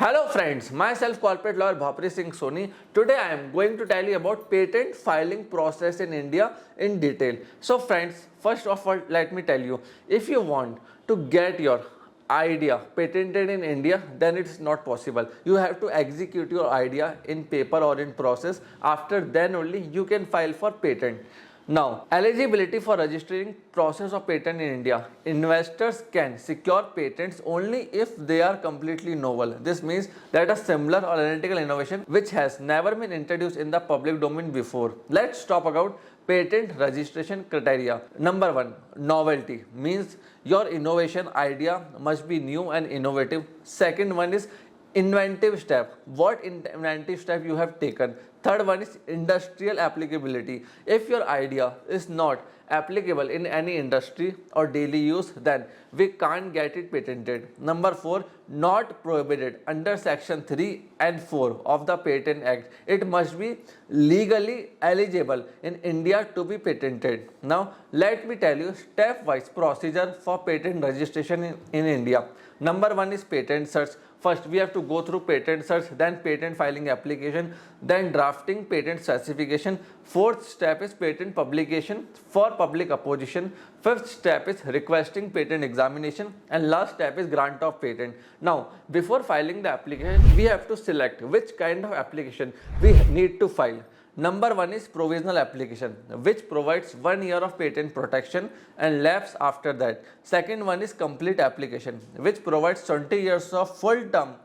Hello friends, myself corporate lawyer Bhapri Singh Soni. Today I am going to tell you about patent filing process in India in detail. So friends, first of all let me tell you, if you want to get your idea patented in India, then it's not possible. You have to execute your idea in paper or in process. After then only you can file for patent. Now, eligibility for registering process of patent in India. Investors can secure patents only if they are completely novel. This means that a similar or identical innovation which has never been introduced in the public domain before. Let's talk about patent registration criteria. Number 1, novelty means your innovation idea must be new and innovative. Second one is inventive step. What inventive step you have taken? Third one is industrial applicability. If your idea is not applicable in any industry or daily use, then we can't get it patented. Number 4, not prohibited under section 3 and 4 of the Patent Act. It must be legally eligible in India to be patented. Now let me tell you stepwise procedure for patent registration in India. Number 1 is patent search. First, we have to go through patent search, then patent filing application, then drafting patent specification. Fourth step is patent publication for public opposition. Fifth step is requesting patent examination, and last step is grant of patent. Now, before filing the application, we have to select which kind of application we need to file. Number 1 is provisional application, which provides 1 year of patent protection and lapse after that. Second one is complete application, which provides 20 years of full term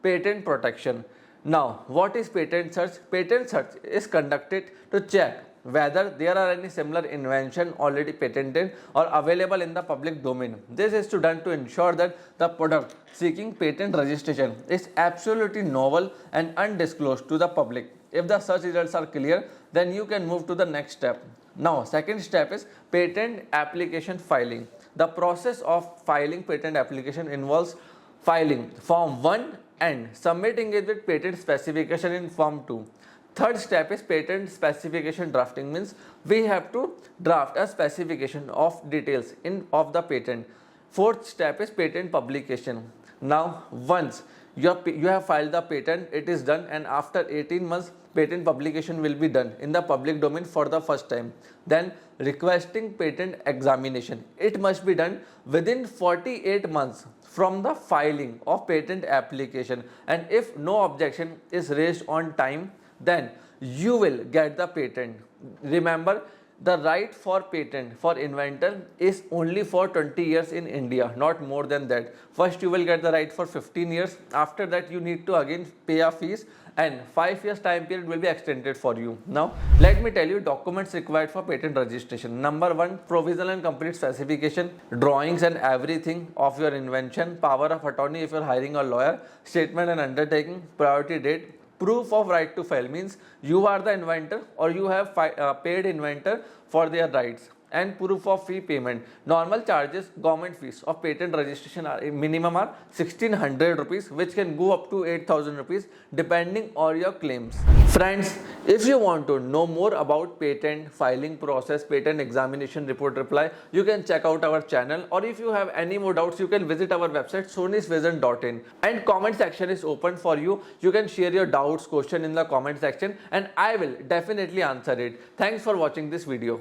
patent protection. Now, what is patent search? Patent search is conducted to check whether there are any similar invention already patented or available in the public domain. This is done to ensure that the product seeking patent registration is absolutely novel and undisclosed to the public. If the search results are clear, then you can move to the next step. Now, second step is patent application filing. The process of filing patent application involves filing Form 1 and submitting it with patent specification in Form 2. Third step is patent specification drafting, means we have to draft a specification of details of the patent. Fourth step is patent publication. Now, once you have filed the patent, it is done, and after 18 months patent publication will be done in the public domain for the first time. Then requesting patent examination. It must be done within 48 months from the filing of patent application, and if no objection is raised on time, then you will get the patent. Remember, the right for patent for inventor is only for 20 years in India, not more than that. First you will get the right for 15 years. After that you need to again pay a fees, and 5 years time period will be extended for you. Now let me tell you documents required for patent registration. Number 1, provisional and complete specification, drawings and everything of your invention, power of attorney if you are hiring a lawyer, statement and undertaking, priority date, proof of right to file, means you are the inventor or you have paid inventor for their rights, and proof of fee payment. Normal charges, government fees of patent registration are minimum are 1600 rupees, which can go up to 8000 rupees depending on your claims. Friends, if you want to know more about patent filing process, patent examination report reply, you can check out our channel, or if you have any more doubts, you can visit our website sonisvision.in, and comment section is open for you. You can share your doubts, question in the comment section, and I will definitely answer it. Thanks for watching this video.